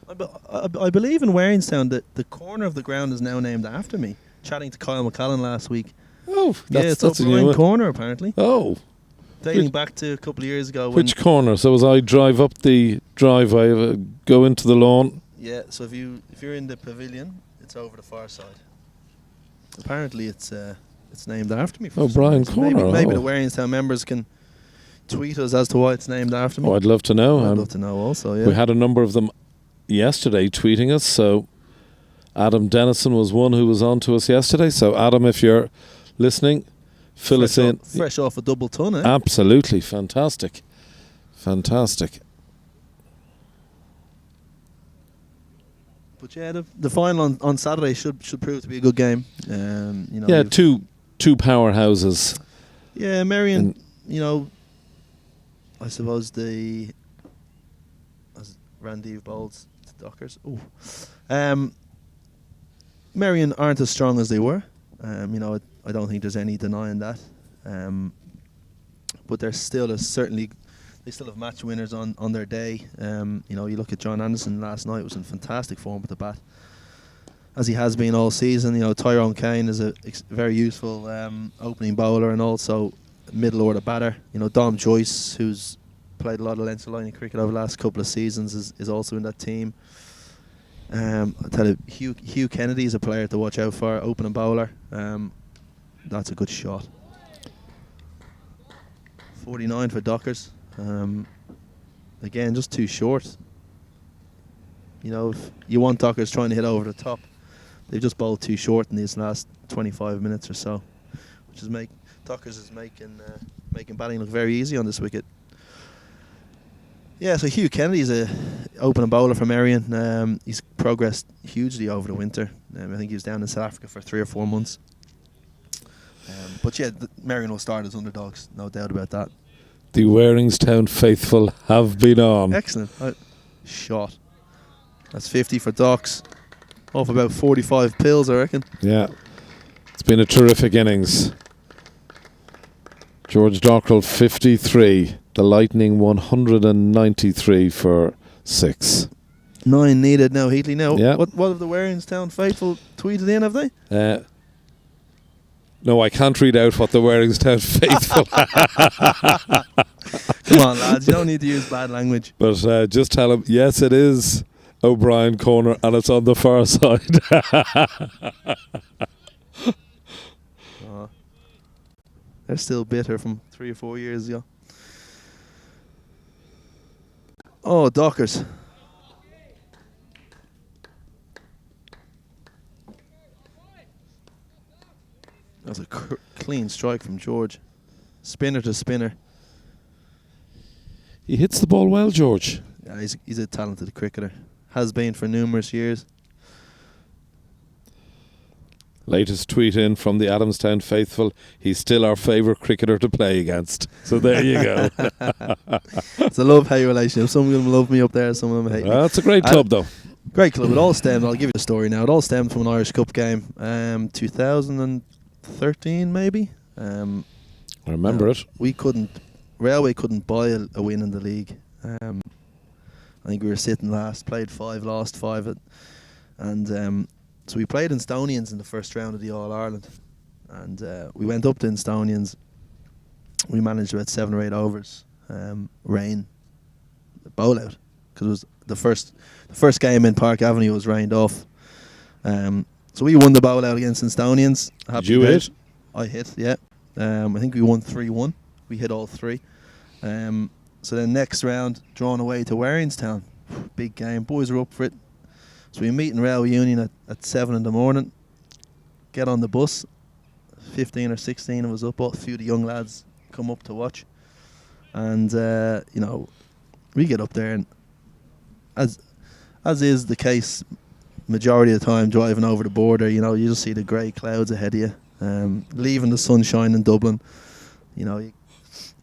I believe in Waringstown that the corner of the ground is now named after me. Chatting to Kyle McCallan last week. Oh, it's that's up a new one. corner apparently. Oh. Dating back to a couple of years ago. Which corner? So as I drive up the driveway, go into the lawn? Yeah, so if you're in the pavilion, it's over the far side. Apparently it's named after me. For Brian Corner. Maybe the Waringstown members can tweet us as to why it's named after me. Oh, I'd love to know. I'd love to know also, yeah. We had a number of them yesterday tweeting us, so Adam Dennison was one who was on to us yesterday. So Adam, if you're listening, fill us in. Fresh off a double ton, eh? Absolutely. Fantastic. But yeah, the final on Saturday should prove to be a good game. Two powerhouses. Yeah, Merrion, I suppose as Randy bowls to Dockers. Merrion aren't as strong as they were. I don't think there's any denying that. But they're still they still have match winners on their day. You look at John Anderson last night, was in fantastic form with the bat, as he has been all season. Tyrone Kane is a very useful opening bowler and also middle order batter. Dom Joyce, who's played a lot of Leinster line cricket over the last couple of seasons, is also in that team. I tell you, Hugh Kennedy is a player to watch out for, opening bowler. That's a good shot. 49 for Dockers. Again, just too short. If you want Dockers trying to hit over the top, they've just bowled too short in these last 25 minutes or so, which is Dockers is making batting look very easy on this wicket. Yeah, so Hugh Kennedy's a opening bowler for Merrion. He's progressed hugely over the winter. I think he was down in South Africa for 3 or 4 months. But yeah, Marion will start as underdogs, no doubt about that. The Waringstown faithful have been on. Excellent. Shot. That's 50 for Docks. Off about 45 pills, I reckon. Yeah. It's been a terrific innings. George Dockrell 53. The Lightning 193 for 6. 9 needed now, Heatley. Now, Yeah. what have the Waringstown faithful tweeted in, have they? No, I can't read out what the Waringstown faithful. Come on, lads. You don't need to use bad language. But just tell him, yes, it is O'Brien corner and it's on the far side. They're still bitter from 3 or 4 years ago. Oh, Dockers. That was a clean strike from George. Spinner to spinner. He hits the ball well, George. Yeah, he's a talented cricketer. Has been for numerous years. Latest tweet in from the Adamstown faithful. He's still our favourite cricketer to play against. So there you go. It's a love-hate relationship. Some of them love me up there, some of them hate me. That's a great club, though. Great club. It all stemmed, I'll give you the story now. It all stemmed from an Irish Cup game, 2013 maybe. I remember it. Railway couldn't buy a win in the league. I think we were sitting last, played 5, lost 5. And so we played Instonians in the first round of the All-Ireland. And we went up to Instonians. We managed about 7 or 8 overs. Rain. Bowl out. Because it was the first game in Park Avenue was rained off. So we won the bowl out against Instonians. Did you hit? I hit, yeah. I think we won 3-1. We hit all 3. So then next round, drawn away to Waringstown. Big game. Boys are up for it. So we meet in Railway Union at 7 in the morning. Get on the bus. 15 or 16 of us up. A few of the young lads come up to watch. And, we get up there and as is the case majority of the time driving over the border, you just see the grey clouds ahead of you. Leaving the sunshine in Dublin. You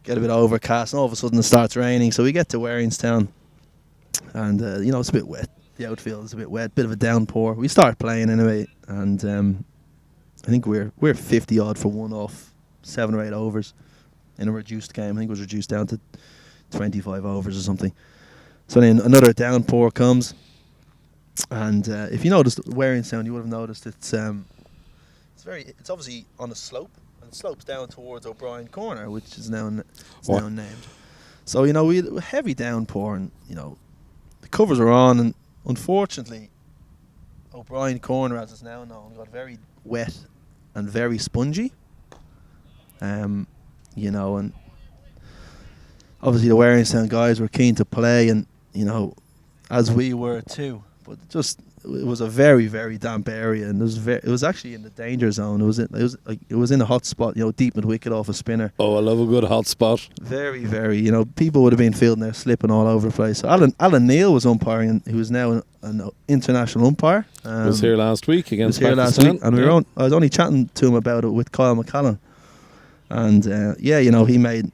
get a bit overcast and all of a sudden it starts raining. So we get to Waringstown and, it's a bit wet. The outfield is a bit wet, bit of a downpour. We start playing anyway, and I think we're 50 odd for 1 off 7 or 8 overs in a reduced game. I think it was reduced down to 25 overs or something. So then another downpour comes, and if you noticed Waringstown, you would have noticed it's obviously on a slope, and it slopes down towards O'Brien Corner, which is now named. So we had a heavy downpour, and the covers are on, and unfortunately, O'Brien Corner, as it's now known, got very wet and very spongy. And obviously the Waringstown guys were keen to play, and as we were too. But it was a very, very damp area, and it was actually in the danger zone. It was in a hot spot, deep mid wicket off a spinner. Oh, I love a good hot spot. Very, very. People would have been fielding there, slipping all over the place. So Alan Neal was umpiring, who is now an international umpire. Was here last week against Pakistan. Was here last week, and I was only chatting to him about it with Kyle McCallan, and he made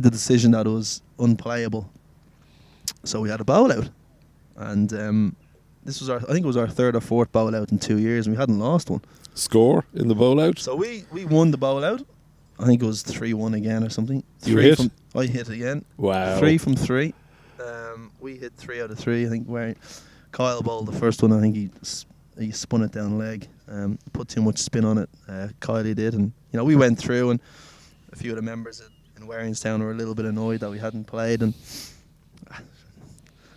the decision that it was unplayable. So we had a bowl out, and this was I think it was our 3rd or 4th bowl out in 2 years, and we hadn't lost one. Score in the bowl out? So we won the bowl out. I think it was 3-1 again or something. You hit? I hit again. Wow. 3 from 3. We hit 3 out of 3. I think where Kyle bowled the first one. I think he spun it down leg. Put too much spin on it. Kylie did, and we went through, and a few of the members in Waringstown were a little bit annoyed that we hadn't played, and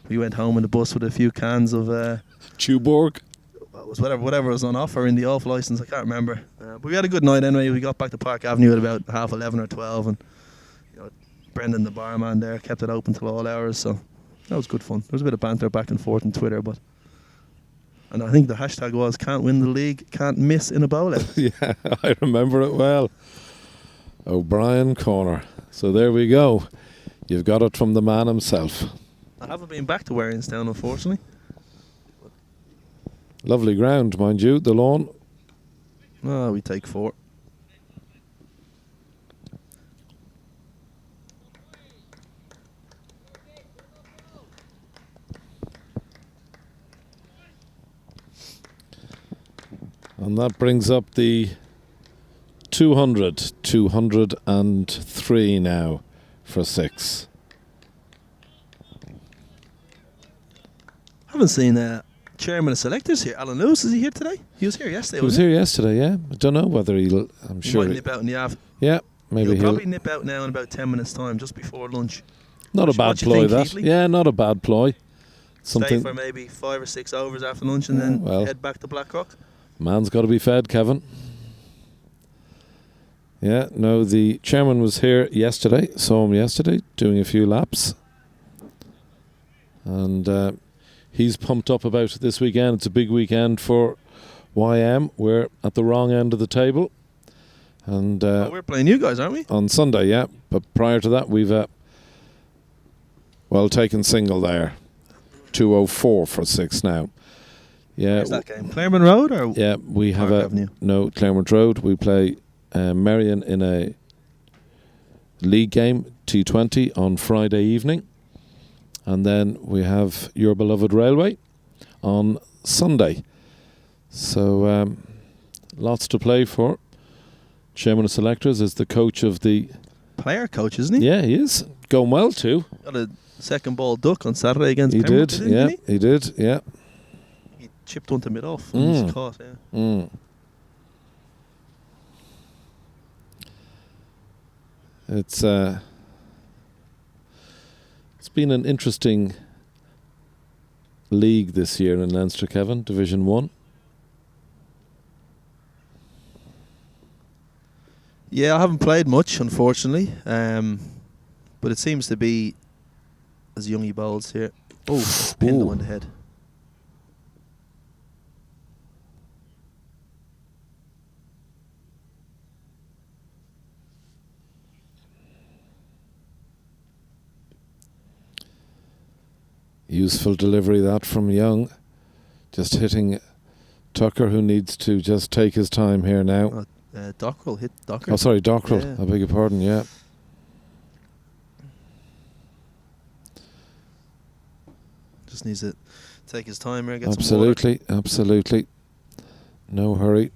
we went home in the bus with a few cans of Tuborg. It was whatever was on offer in the off license. I can't remember, but we had a good night anyway. We got back to Park Avenue at about 11:30 or 12, and Brendan, the barman there, kept it open till all hours. So that was good fun. There was a bit of banter back and forth on Twitter, and I think the hashtag was "Can't win the league, can't miss in a bowl out." Yeah, I remember it well. O'Brien Corner. So there we go. You've got it from the man himself. I haven't been back to Waringstown, unfortunately. Lovely ground, mind you, the lawn. Oh, we take 4. And that brings up the 203 now for 6. Haven't seen chairman of selectors here. Alan Lewis, is he here today? He was here yesterday. He was here yesterday, yeah. I don't know whether he'll. I'm He sure. might nip out in the afternoon. Yeah, maybe He'll probably nip out now in about 10 minutes' time, just before lunch. Not a bad ploy, that. Yeah, not a bad ploy. Stay for maybe 5 or 6 hours after lunch and then head back to Blackrock. Man's got to be fed, Kevin. Yeah, no, the chairman was here yesterday. Saw him yesterday doing a few laps. And he's pumped up about it this weekend. It's a big weekend for YM. We're at the wrong end of the table. And we're playing you guys, aren't we? On Sunday, yeah. But prior to that, we've taken single there. 204 for 6 now. Yeah. Where's that game? Claremont Road or? Yeah, we have Claremont Road. We play Merrion in a league game, T20, on Friday evening. And then we have your beloved Railway on Sunday. So lots to play for. Chairman of Selectors is the coach of the... Player coach, isn't he? Yeah, he is. Going well too. Got a second ball duck on Saturday against Pembroke, didn't he? He did, yeah. He chipped one to mid-off and was caught, yeah. It's been an interesting league this year in Leinster, Kevin, Division 1. Yeah, I haven't played much, unfortunately. But it seems to be as Youngie bowls here. Oh, pinned him on the head. Useful delivery that from Young. Just hitting Tucker, who needs to just take his time here now. Dockrell hit Docker. Oh, sorry, Dockrell. Yeah. I beg your pardon, yeah. Just needs to take his time here, get absolutely, some water. Absolutely. No hurry.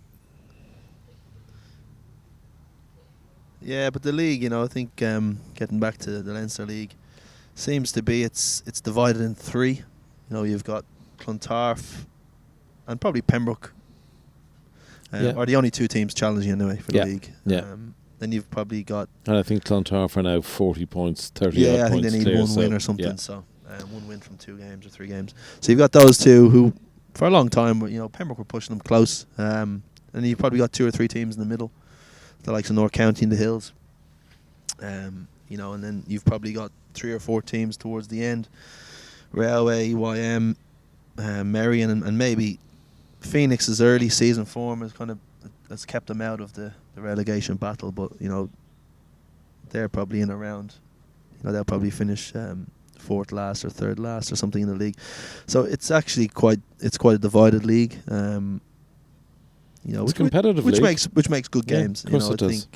Yeah, but the league, I think getting back to the Leinster League, seems to be it's divided in 3. You've got Clontarf and probably Pembroke are the only 2 teams challenging anyway for the league. Yeah. Then you've probably got... And I think Clontarf are now 40 points, 30 Yeah, I think points they need clear, one win or something. So 1 win from 2 games or 3 games. So you've got those 2 who, for a long time, Pembroke were pushing them close. And you've probably got 2 or 3 teams in the middle, the likes of North County and the Hills. And then you've probably got 3 or 4 teams towards the end. Railway, YM, Merrion, and maybe Phoenix's early season form has kept them out of the relegation battle. But they're probably in around. They'll probably finish 4th last or 3rd last or something in the league. So it's actually quite a divided league. It's competitive league. which makes good games. Of course it does.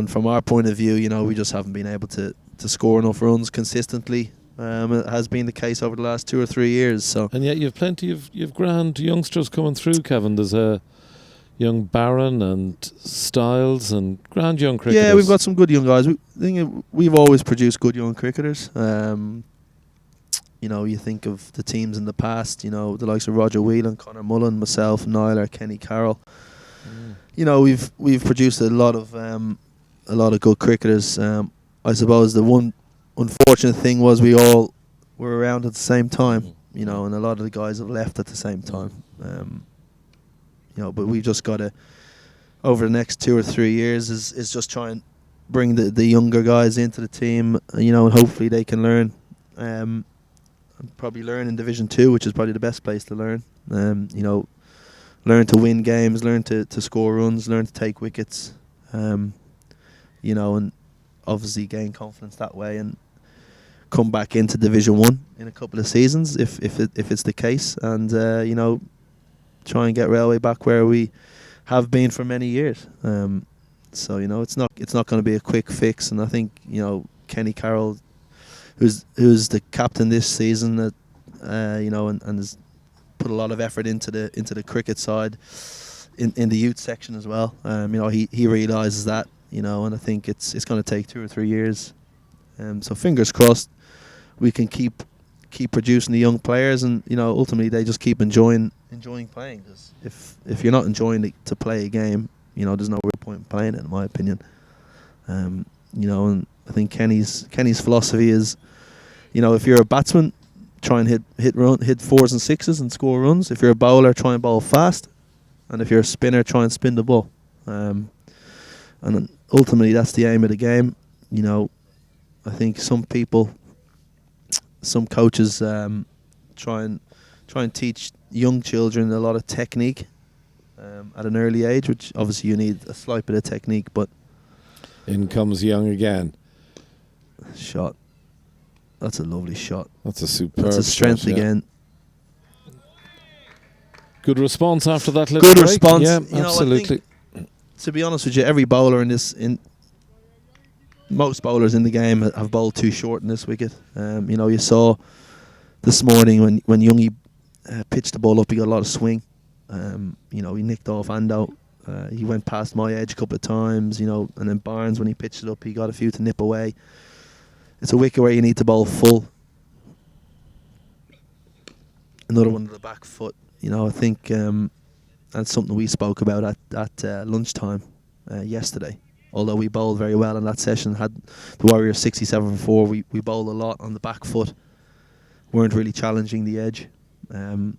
From our point of view, we just haven't been able to score enough runs consistently. It has been the case over the last 2 or 3 years. So, and yet you've plenty of grand youngsters coming through, Kevin. There's a young Barron and Styles and grand young cricketers. Yeah, we've got some good young guys. We've always produced good young cricketers. You think of the teams in the past. The likes of Roger Whelan, Conor Mullen, myself, Niler, Kenny Carroll. We've produced a lot of good cricketers. I suppose the one unfortunate thing was we all were around at the same time, and a lot of the guys have left at the same time. But we just got to, over the next 2 or 3 years, is just try and bring the younger guys into the team, and hopefully they can learn. Probably learn in Division 2, which is probably the best place to learn. Learn to win games, learn to score runs, learn to take wickets, and obviously gain confidence that way and come back into Division 1 in a couple of seasons if it's the case, and try and get Railway back where we have been for many years. So it's not going to be a quick fix, and I think Kenny Carroll, who's the captain this season, and is put a lot of effort into the cricket side, in the youth section as well. He realises that, and I think it's going to take 2 or 3 years. So fingers crossed, we can keep producing the young players, and ultimately they just keep enjoying playing. Because if you're not enjoying to play a game, there's no real point in playing it, in my opinion. And I think Kenny's philosophy is, if you're a batsman, try and hit fours and sixes and score runs. If you're a bowler, try and bowl fast, and if you're a spinner, try and spin the ball. And ultimately, that's the aim of the game. I think some coaches try and teach young children a lot of technique at an early age, which obviously you need a slight bit of technique. But in comes Young again. Shot. That's a lovely shot. That's a superb That's a strength shot, yeah. again. Good response after that little Good break. response. Yeah, I absolutely. think, to be honest with you, every bowler most bowlers in the game have bowled too short in this wicket. You saw this morning when Youngie pitched the ball up, he got a lot of swing. He nicked off Ando. He went past my edge a couple of times, and then Barnes, when he pitched it up, he got a few to nip away. It's a wicket where you need to bowl full. Another one to the back foot. I think that's something we spoke about at lunchtime yesterday. Although we bowled very well in that session, had the Warriors 67 for 4. We bowled a lot on the back foot. Weren't really challenging the edge, and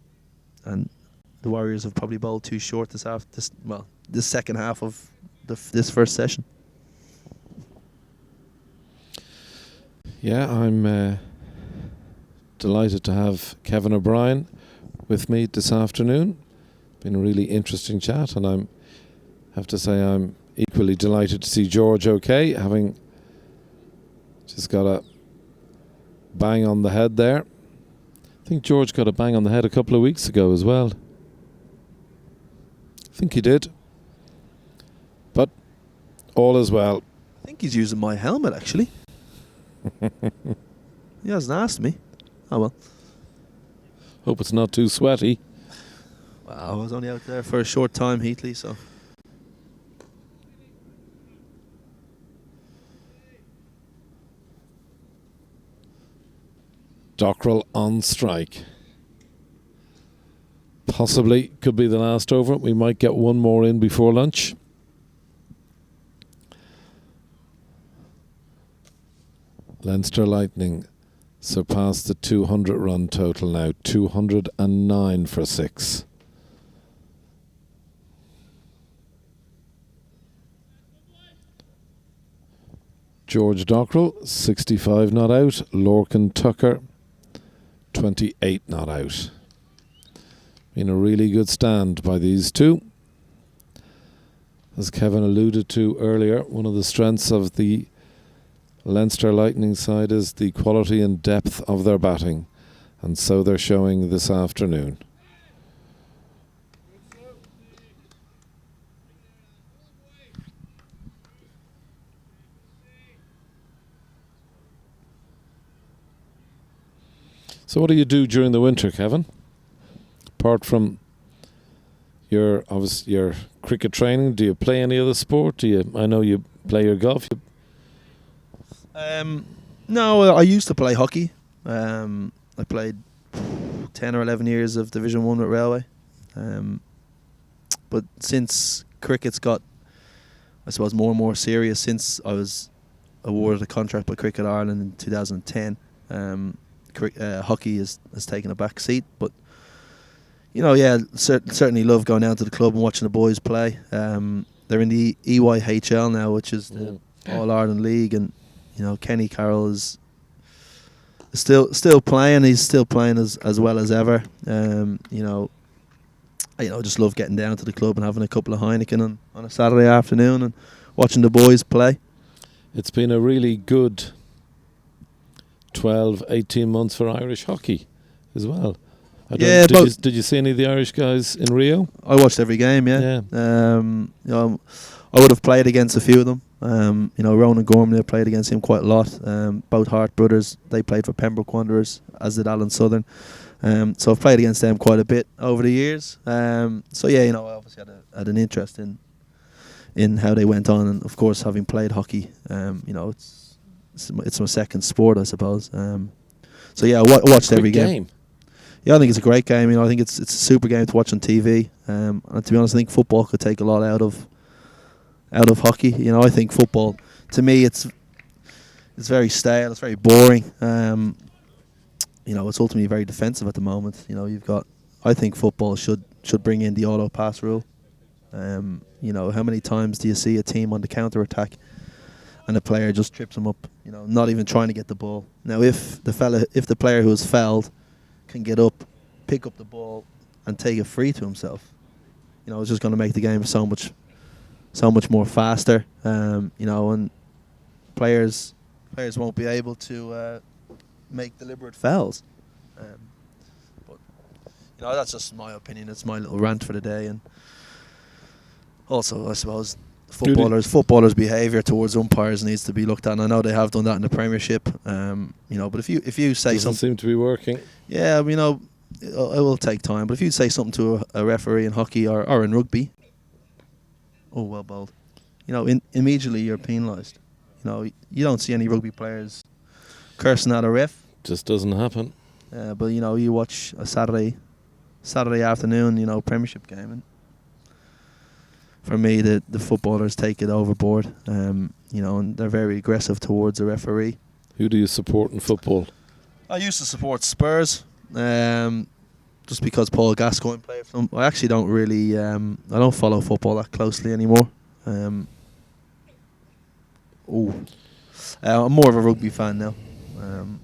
the Warriors have probably bowled too short this second half of this first session. Yeah, I'm delighted to have Kevin O'Brien with me this afternoon. Been a really interesting chat, and I have to say I'm equally delighted to see George okay, having just got a bang on the head there. I think George got a bang on the head a couple of weeks ago as well. I think he did. But all is well. I think he's using my helmet, actually. He hasn't asked me. Oh well. Hope it's not too sweaty. Well, I was only out there for a short time, Heatley, so. Dockrell on strike. Possibly could be the last over. We might get one more in before lunch. Leinster Lightning surpassed the 200 run total now. 209 for 6. George Dockrell, 65 not out. Lorcan Tucker, 28 not out. Been a really good stand by these two. As Kevin alluded to earlier, one of the strengths of the Leinster Lightning side is the quality and depth of their batting, and so they're showing this afternoon. So what do you do during the winter, Kevin? Apart from your cricket training, do you play any other sport? I know you play your golf. No, I used to play hockey. I played 10 or 11 years of Division 1 at Railway. But since cricket's got, I suppose, more and more serious, since I was awarded a contract by Cricket Ireland in 2010, hockey has taken a back seat. But, certainly love going down to the club and watching the boys play. They're in the EYHL now, which is the All-Ireland League, and Kenny Carroll is still playing. He's still playing as well as ever. I just love getting down to the club and having a couple of Heineken on a Saturday afternoon and watching the boys play. It's been a really good 12, 18 months for Irish hockey as well. Did you see any of the Irish guys in Rio? I watched every game, yeah. I would have played against a few of them. Ronan Gormley, I played against him quite a lot. Both Hart brothers, they played for Pembroke Wanderers, as did Alan Southern. So I've played against them quite a bit over the years. So yeah, I obviously had an interest in how they went on, and of course, having played hockey, it's my second sport, I suppose. So yeah, I watched every game. Yeah, I think it's a great game. I think it's a super game to watch on TV. And to be honest, I think football could take a lot out of hockey. I think football, to me, it's very stale. It's very boring. It's ultimately very defensive at the moment. I think football should bring in the auto pass rule. How many times do you see a team on the counter attack and the player just trips them up? Not even trying to get the ball. Now, if the player who has fouled can get up, pick up the ball, and take it free to himself, it's just going to make the game so much more faster. And players won't be able to make deliberate fouls. But that's just my opinion. It's my little rant for the day. And also, I suppose footballers' behaviour towards umpires needs to be looked at. And I know they have done that in the Premiership. But if you say doesn't seem to be working. Yeah, it will take time. But if you say something to a referee in hockey or in rugby, oh, well bowled, immediately you're penalised. You don't see any rugby players cursing at a ref. Just doesn't happen. But you watch a Saturday afternoon, Premiership game, and for me, the footballers take it overboard. And they're very aggressive towards the referee. Who do you support in football? I used to support Spurs, just because Paul Gascoigne played for them. I actually don't really, I don't follow football that closely anymore. I'm more of a rugby fan now.